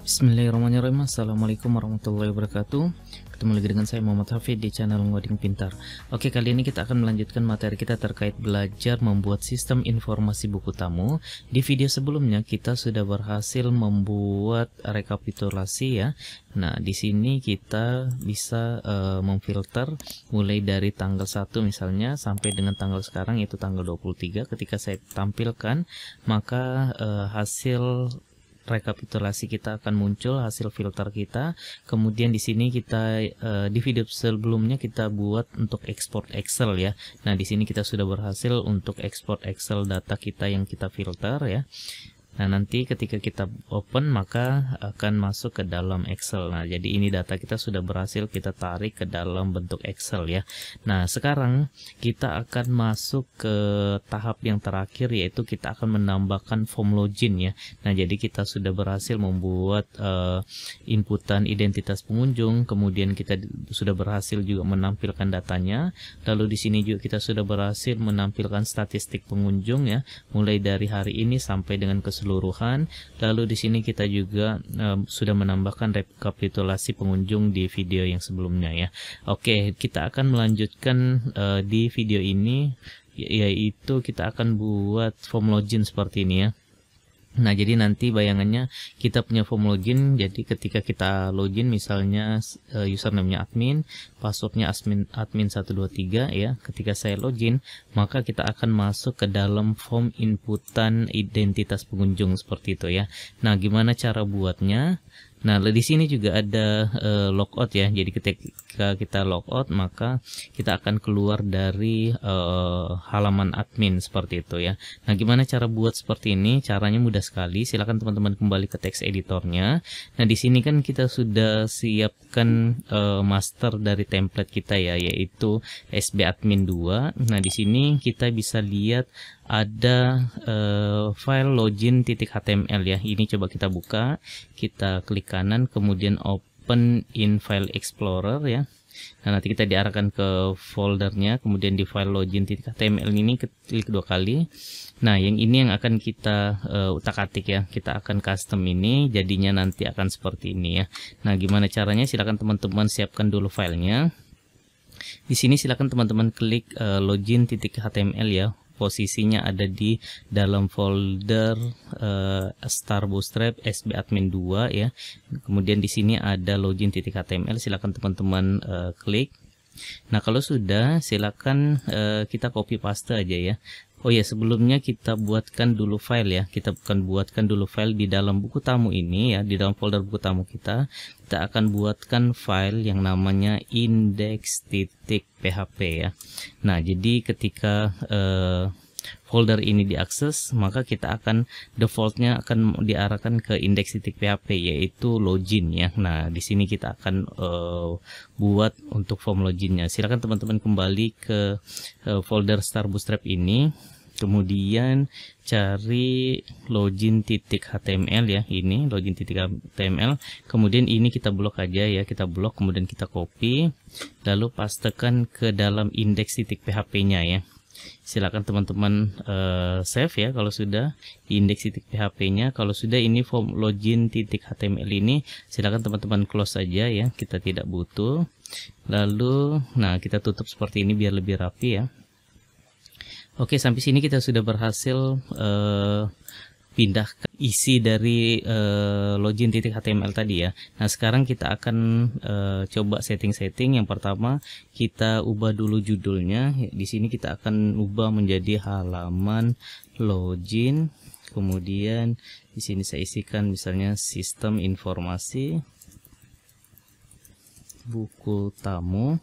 Bismillahirrahmanirrahim. Assalamualaikum warahmatullahi wabarakatuh. Ketemu lagi dengan saya Muhammad Hafid di channel Ngoding Pintar. Oke, kali ini kita akan melanjutkan materi kita terkait belajar membuat sistem informasi buku tamu. Di video sebelumnya kita sudah berhasil membuat rekapitulasi ya. Nah, di sini kita bisa memfilter mulai dari tanggal 1 misalnya sampai dengan tanggal sekarang yaitu tanggal 23. Ketika saya tampilkan, maka hasil rekapitulasi kita akan muncul, hasil filter kita. Kemudian di sini kita di video sebelumnya kita buat untuk ekspor Excel ya. Nah, di sini kita sudah berhasil untuk ekspor Excel data kita yang kita filter ya. Nah, nanti ketika kita open maka akan masuk ke dalam Excel. Nah, jadi ini data kita sudah berhasil kita tarik ke dalam bentuk Excel ya. Nah, sekarang kita akan masuk ke tahap yang terakhir, yaitu kita akan menambahkan form login ya. Nah, jadi kita sudah berhasil membuat inputan identitas pengunjung, kemudian kita sudah berhasil juga menampilkan datanya. Lalu di sini juga kita sudah berhasil menampilkan statistik pengunjung ya, mulai dari hari ini sampai dengan keseluruhan. Lalu di sini kita juga sudah menambahkan rekapitulasi pengunjung di video yang sebelumnya ya. Oke, kita akan melanjutkan di video ini, yaitu kita akan buat form login seperti ini ya. Nah, jadi nanti bayangannya kita punya form login. Jadi ketika kita login misalnya username-nya admin, passwordnya admin 123 ya. Ketika saya login, maka kita akan masuk ke dalam form inputan identitas pengunjung seperti itu ya. Nah, gimana cara buatnya? Nah, di sini juga ada logout ya. Jadi ketika kita logout maka kita akan keluar dari halaman admin seperti itu ya. Nah, gimana cara buat seperti ini? Caranya mudah sekali. Silakan teman-teman kembali ke text editornya. Nah, di sini kan kita sudah siapkan master dari template kita ya, yaitu sbadmin 2. Nah, di sini kita bisa lihat ada file login.html ya. Ini coba kita buka, kita klik kanan, kemudian open in file explorer ya. Nah, nanti kita diarahkan ke foldernya, kemudian di file login.html ini klik 2 kali. Nah, yang ini yang akan kita utak-atik ya. Kita akan custom ini, jadinya nanti akan seperti ini ya. Nah, gimana caranya? Silakan teman-teman siapkan dulu filenya. Di sini silakan teman-teman klik login.html ya. Posisinya ada di dalam folder star bootstrap sbadmin 2 ya. Kemudian di sini ada login.html, silakan teman-teman klik. Nah, kalau sudah silakan kita copy paste aja ya. Oh ya, sebelumnya kita buatkan dulu file ya. Kita akan buatkan dulu file di dalam buku tamu ini ya, di dalam folder buku tamu kita. Kita akan buatkan file yang namanya index.php ya. Nah, jadi ketika folder ini diakses, maka kita akan defaultnya akan diarahkan ke index.php, yaitu login ya. Nah, di sini kita akan buat untuk form loginnya. Silakan teman-teman kembali ke folder star bootstrap ini, kemudian cari login.html ya, ini login.html. Kemudian ini kita blok aja ya, kita blok, kemudian kita copy, lalu pastekan ke dalam index.php-nya ya. Silakan teman-teman save ya kalau sudah di index.php-nya. Kalau sudah ini form login.html ini silakan teman-teman close saja ya, kita tidak butuh. Lalu nah, kita tutup seperti ini biar lebih rapi ya. Oke, sampai sini kita sudah berhasil pindah isi dari login.html tadi ya. Nah, sekarang kita akan coba setting-setting. Yang pertama kita ubah dulu judulnya. Di sini kita akan ubah menjadi halaman login. Kemudian di sini saya isikan misalnya sistem informasi buku tamu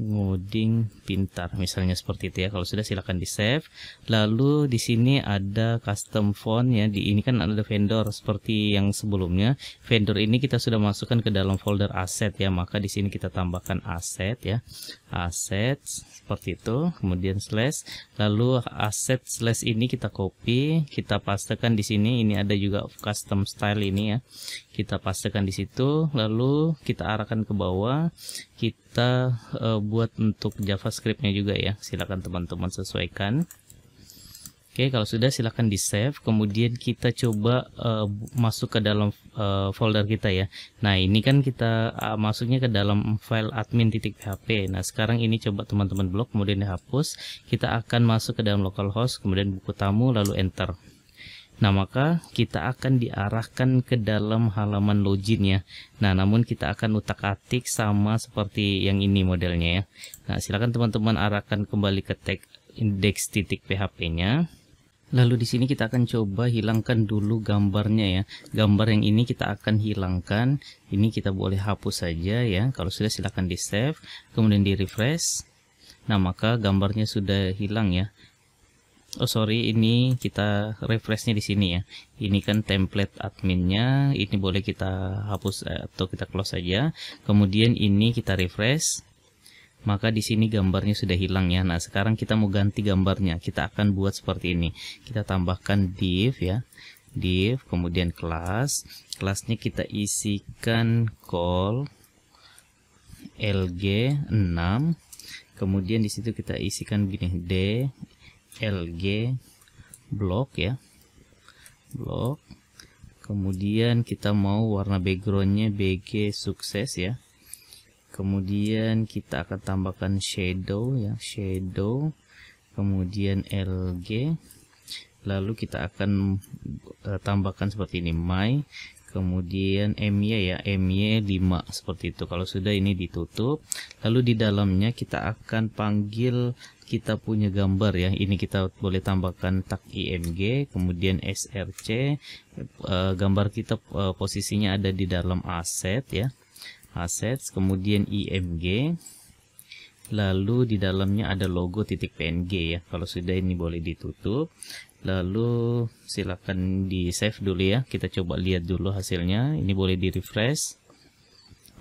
Ngoding Pintar, misalnya seperti itu ya. Kalau sudah silakan di save. Lalu di sini ada custom font ya. Di ini kan ada vendor seperti yang sebelumnya. Vendor ini kita sudah masukkan ke dalam folder aset ya. Maka di sini kita tambahkan aset ya. Aset seperti itu. Kemudian slash. Lalu aset slash ini kita copy, kita pastekan di sini. Ini ada juga custom style ini ya. Kita pastekan di situ. Lalu kita arahkan ke bawah. Kita buat untuk JavaScript-nya juga ya. Silakan teman-teman sesuaikan. Oke, kalau sudah silahkan di save, kemudian kita coba masuk ke dalam folder kita ya. Nah, ini kan kita masuknya ke dalam file admin.php. Nah, sekarang ini coba teman-teman blok, kemudian dihapus. Kita akan masuk ke dalam localhost, kemudian buku tamu, lalu enter. Nah, maka kita akan diarahkan ke dalam halaman login ya. Nah, namun kita akan utak-atik sama seperti yang ini modelnya ya. Nah, silakan teman-teman arahkan kembali ke tag index.php-nya. Lalu di sini kita akan coba hilangkan dulu gambarnya ya. Gambar yang ini kita akan hilangkan. Ini kita boleh hapus saja ya. Kalau sudah silakan di save, kemudian di refresh. Nah, maka gambarnya sudah hilang ya. Oh sorry, ini kita refreshnya di sini ya. Ini kan template adminnya. Ini boleh kita hapus atau kita close saja. Kemudian ini kita refresh. Maka di sini gambarnya sudah hilang ya. Nah, sekarang kita mau ganti gambarnya. Kita akan buat seperti ini. Kita tambahkan div ya. Div, kemudian kelas. Kelasnya kita isikan call lg 6. Kemudian di situ kita isikan begini d lg block ya. Block. Kemudian kita mau warna backgroundnya bg sukses ya. Kemudian kita akan tambahkan shadow ya, shadow, kemudian lg, lalu kita akan tambahkan seperti ini my, kemudian my ya, my 5 seperti itu. Kalau sudah ini ditutup, lalu di dalamnya kita akan panggil kita punya gambar ya. Ini kita boleh tambahkan tag img, kemudian src, gambar kita posisinya ada di dalam asset ya. Assets, kemudian img, lalu di dalamnya ada logo .png ya. Kalau sudah ini boleh ditutup, lalu silakan di save dulu ya. Kita coba lihat dulu hasilnya. Ini boleh di refresh.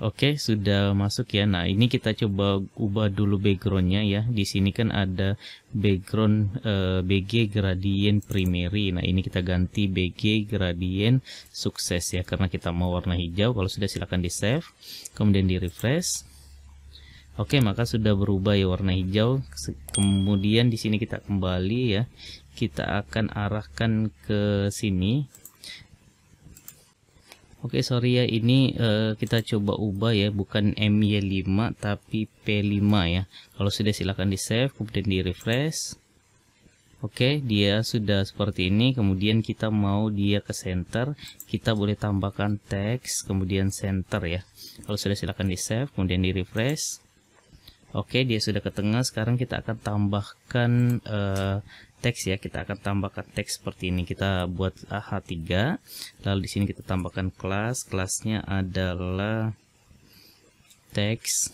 Oke, sudah masuk ya. Nah, ini kita coba ubah dulu backgroundnya ya. Di sini kan ada background bg gradient primary. Nah, ini kita ganti bg gradient sukses ya, karena kita mau warna hijau. Kalau sudah silakan di save, kemudian di refresh. Oke, maka sudah berubah ya warna hijau. Kemudian di sini kita kembali ya. Kita akan arahkan ke sini. Oke, sorry ya, ini kita coba ubah ya, bukan MY5 tapi P5 ya. Kalau sudah silakan di save, kemudian di refresh. Oke, dia sudah seperti ini. Kemudian kita mau dia ke center, kita boleh tambahkan teks, kemudian center ya. Kalau sudah silakan di save, kemudian di refresh. Oke, dia sudah ke tengah. Sekarang kita akan tambahkan teks ya. Kita akan tambahkan teks seperti ini. Kita buat H3. Lalu di sini kita tambahkan kelas. Kelasnya adalah teks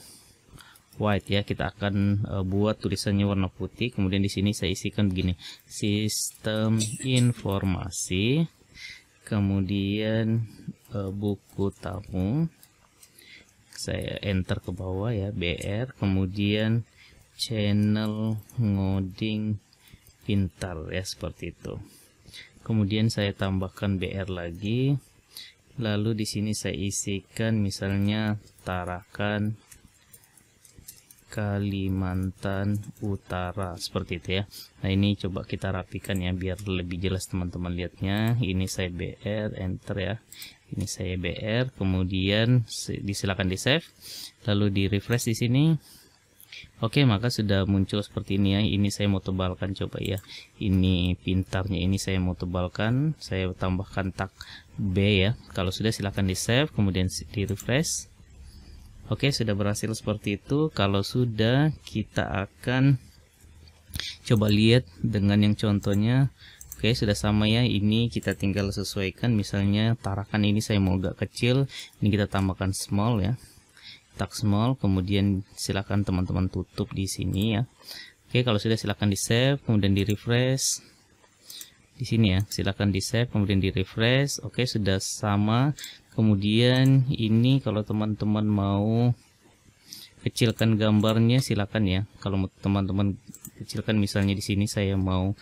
white ya. Kita akan buat tulisannya warna putih. Kemudian di sini saya isikan begini. Sistem informasi. Kemudian buku tamu. Saya enter ke bawah ya, BR, kemudian channel ngoding pintar ya, seperti itu. Kemudian saya tambahkan BR lagi. Lalu di sini saya isikan misalnya Tarakan Kalimantan Utara, seperti itu ya. Nah, ini coba kita rapikan ya biar lebih jelas teman-teman lihatnya. Ini saya BR, enter ya. Ini saya BR, kemudian disilakan di save, lalu di refresh di sini. Oke, maka sudah muncul seperti ini ya. Ini saya mau tebalkan, coba ya. Ini pintarnya, ini saya mau tebalkan. Saya tambahkan tag B ya. Kalau sudah silakan di save, kemudian di refresh. Oke, sudah berhasil seperti itu. Kalau sudah, kita akan coba lihat dengan yang contohnya. Oke, sudah sama ya. Ini kita tinggal sesuaikan. Misalnya Tarakan ini saya mau agak kecil. Ini kita tambahkan small ya. Tag small. Kemudian silakan teman-teman tutup di sini ya. Oke, kalau sudah silakan di save, kemudian di refresh. Di sini ya, silakan di save, kemudian di refresh. Oke, sudah sama. Kemudian ini kalau teman-teman mau kecilkan gambarnya silakan ya. Kalau teman-teman kecilkan, misalnya di sini saya mau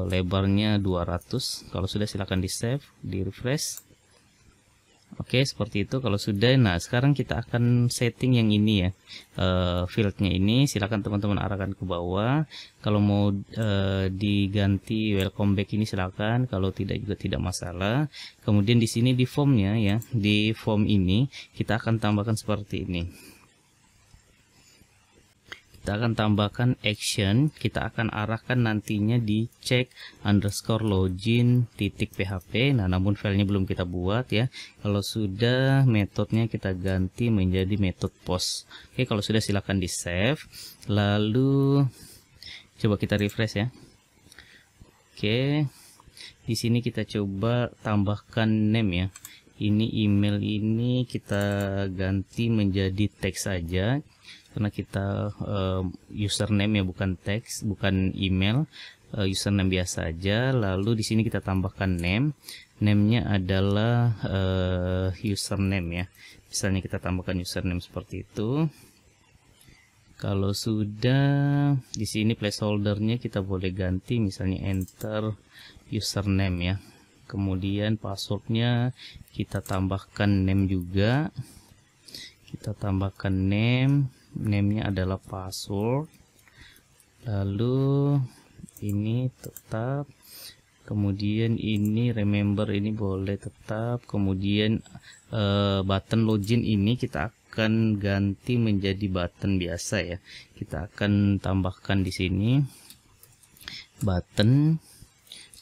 lebarnya 200. Kalau sudah silakan di save, di refresh. Oke, seperti itu. Kalau sudah, nah sekarang kita akan setting yang ini ya, fieldnya ini. Silakan teman-teman arahkan ke bawah. Kalau mau diganti welcome back ini silakan. Kalau tidak juga tidak masalah. Kemudian di sini di formnya ya, di form ini kita akan tambahkan seperti ini. Kita akan tambahkan action, kita akan arahkan nantinya di check underscore login titik php. Nah, namun filenya belum kita buat ya. Kalau sudah, metodenya kita ganti menjadi metode post. Oke, kalau sudah silakan di save. Lalu coba kita refresh ya. Oke, di sini kita coba tambahkan name ya. Ini email ini kita ganti menjadi teks saja, karena kita username ya, bukan teks, bukan email, username biasa aja. Lalu di sini kita tambahkan name-nya adalah username ya. Misalnya kita tambahkan username seperti itu. Kalau sudah, di sini placeholdernya kita boleh ganti, misalnya enter username ya. Kemudian passwordnya kita tambahkan name juga. Kita tambahkan name-nya adalah password. Lalu ini tetap. Kemudian ini remember ini boleh tetap. Kemudian button login ini kita akan ganti menjadi button biasa ya. Kita akan tambahkan di sini button.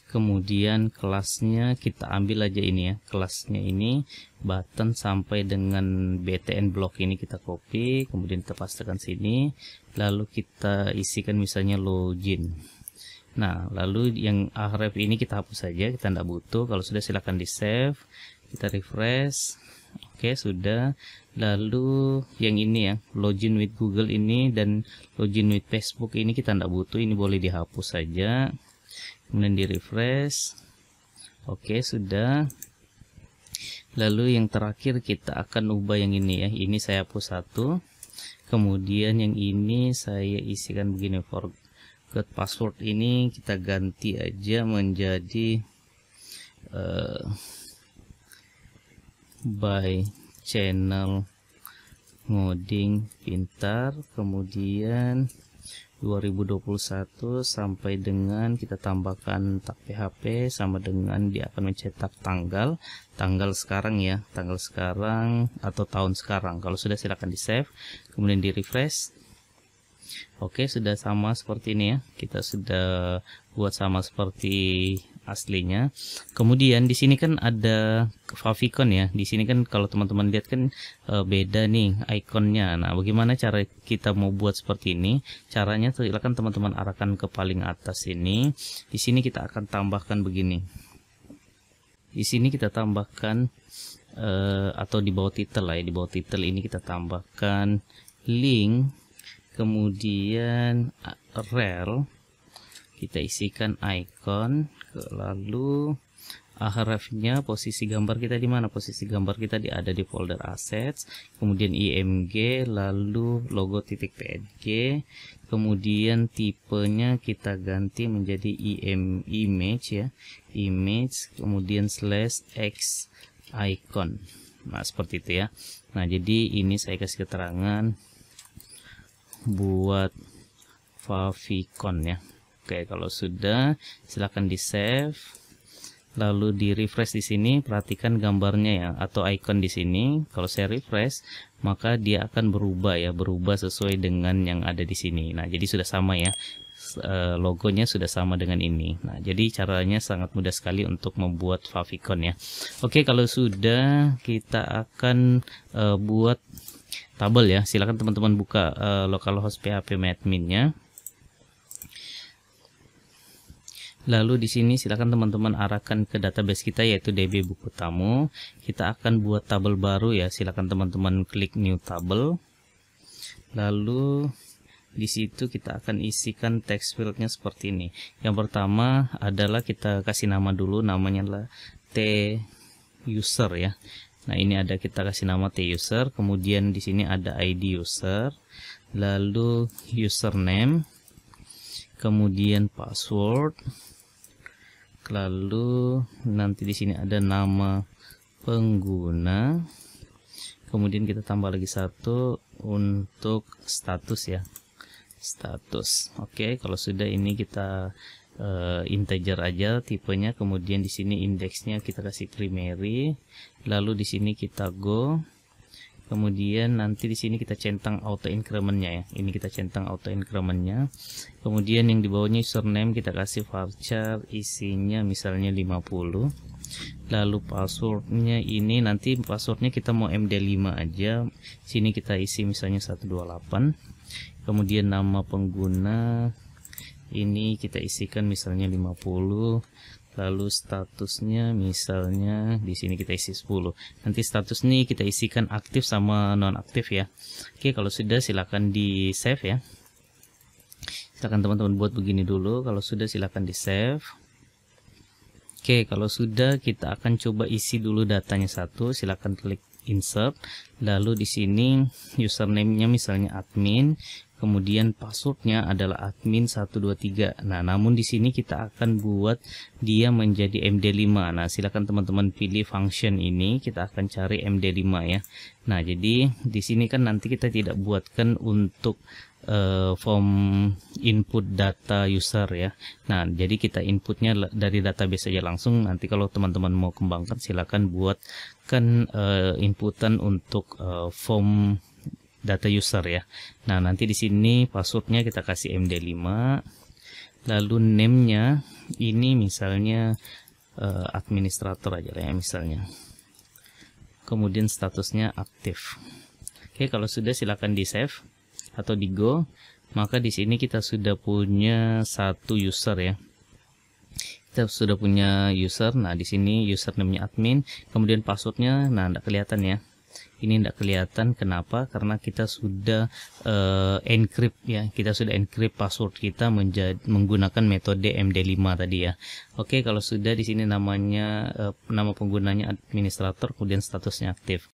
Kemudian kelasnya kita ambil aja ini ya, kelasnya ini button sampai dengan btn block ini kita copy, kemudian kita pastekan sini, lalu kita isikan misalnya login. Nah, lalu yang href ini kita hapus saja, kita tidak butuh. Kalau sudah silakan di save, kita refresh. Oke, sudah. Lalu yang ini ya, login with Google ini dan login with Facebook ini kita tidak butuh, ini boleh dihapus saja. Kemudian di refresh. Oke, sudah. Lalu yang terakhir kita akan ubah yang ini ya, ini saya hapus satu, kemudian yang ini saya isikan begini, forgot password ini kita ganti aja menjadi by channel ngoding pintar, kemudian 2021 sampai dengan kita tambahkan tag PHP sama dengan dia akan mencetak tanggal sekarang ya, tanggal sekarang atau tahun sekarang. Kalau sudah silakan di save, kemudian di refresh. Oke, sudah sama seperti ini ya, kita sudah buat sama seperti aslinya. Kemudian di sini kan ada favicon ya, di sini kan kalau teman-teman lihat kan beda nih ikonnya. Nah, bagaimana cara kita mau buat seperti ini? Caranya silakan teman-teman arahkan ke paling atas ini. Di sini kita akan tambahkan begini. Di sini kita tambahkan atau di bawah title lah ya, di bawah title ini kita tambahkan link, kemudian rel, kita isikan icon, lalu hrefnya posisi gambar kita di mana? Posisi gambar kita ada di folder assets, kemudian img, lalu logo titik png, kemudian tipenya kita ganti menjadi image ya, image, kemudian slash x icon. Nah, seperti itu ya. Nah, jadi ini saya kasih keterangan buat favicon ya. Oke, kalau sudah silakan di save, lalu di refresh di sini. Perhatikan gambarnya ya, atau icon di sini. Kalau saya refresh, maka dia akan berubah ya, berubah sesuai dengan yang ada di sini. Nah, jadi sudah sama ya, logonya sudah sama dengan ini. Nah, jadi caranya sangat mudah sekali untuk membuat favicon ya. Oke, kalau sudah, kita akan buat tabel ya. Silakan teman-teman buka localhost php admin-nya. Lalu di sini silakan teman-teman arahkan ke database kita yaitu DB buku tamu. Kita akan buat tabel baru ya. Silakan teman-teman klik new table. Lalu di situ kita akan isikan text fieldnya seperti ini. Yang pertama adalah kita kasih nama dulu, namanya adalah T user ya. Nah, ini ada, kita kasih nama T user. Kemudian di sini ada ID user, lalu username, kemudian password. Lalu nanti di sini ada nama pengguna, kemudian kita tambah lagi satu untuk status ya, status. Oke, kalau sudah ini kita integer aja tipenya, kemudian di sini indeksnya kita kasih primary, lalu di sini kita go, kemudian nanti di sini kita centang auto incrementnya ya, ini kita centang auto incrementnya, kemudian yang di bawahnya username kita kasih varchar isinya misalnya 50, lalu passwordnya ini nanti passwordnya kita mau MD5 aja, sini kita isi misalnya 128, kemudian nama pengguna ini kita isikan misalnya 50, lalu statusnya misalnya di sini kita isi 10. Nanti status nih kita isikan aktif sama non aktif ya. Oke, kalau sudah silakan di save ya. Silakan teman-teman buat begini dulu. Kalau sudah silakan di save. Oke, kalau sudah kita akan coba isi dulu datanya satu. Silakan klik insert. Lalu di sini username-nya misalnya admin. Kemudian passwordnya adalah admin 123. Nah, namun di sini kita akan buat dia menjadi MD5. Nah, silakan teman-teman pilih function ini, kita akan cari MD5 ya. Nah, jadi di sini kan nanti kita tidak buatkan untuk form input data user ya. Nah, jadi kita inputnya dari database saja langsung. Nanti kalau teman-teman mau kembangkan silakan buatkan inputan untuk form data user ya. Nah, nanti di sini passwordnya kita kasih MD5, lalu name-nya ini misalnya administrator aja lah ya misalnya, kemudian statusnya aktif. Oke, kalau sudah silakan di save atau di go. Maka di sini kita sudah punya satu user ya. Kita sudah punya user. Nah, di sini username-nya admin, kemudian passwordnya nah tidak kelihatan ya. Ini tidak kelihatan, kenapa? Karena kita sudah encrypt ya, kita sudah encrypt password kita menggunakan metode MD5 tadi ya. Oke, kalau sudah di sini namanya nama penggunanya administrator, kemudian statusnya aktif.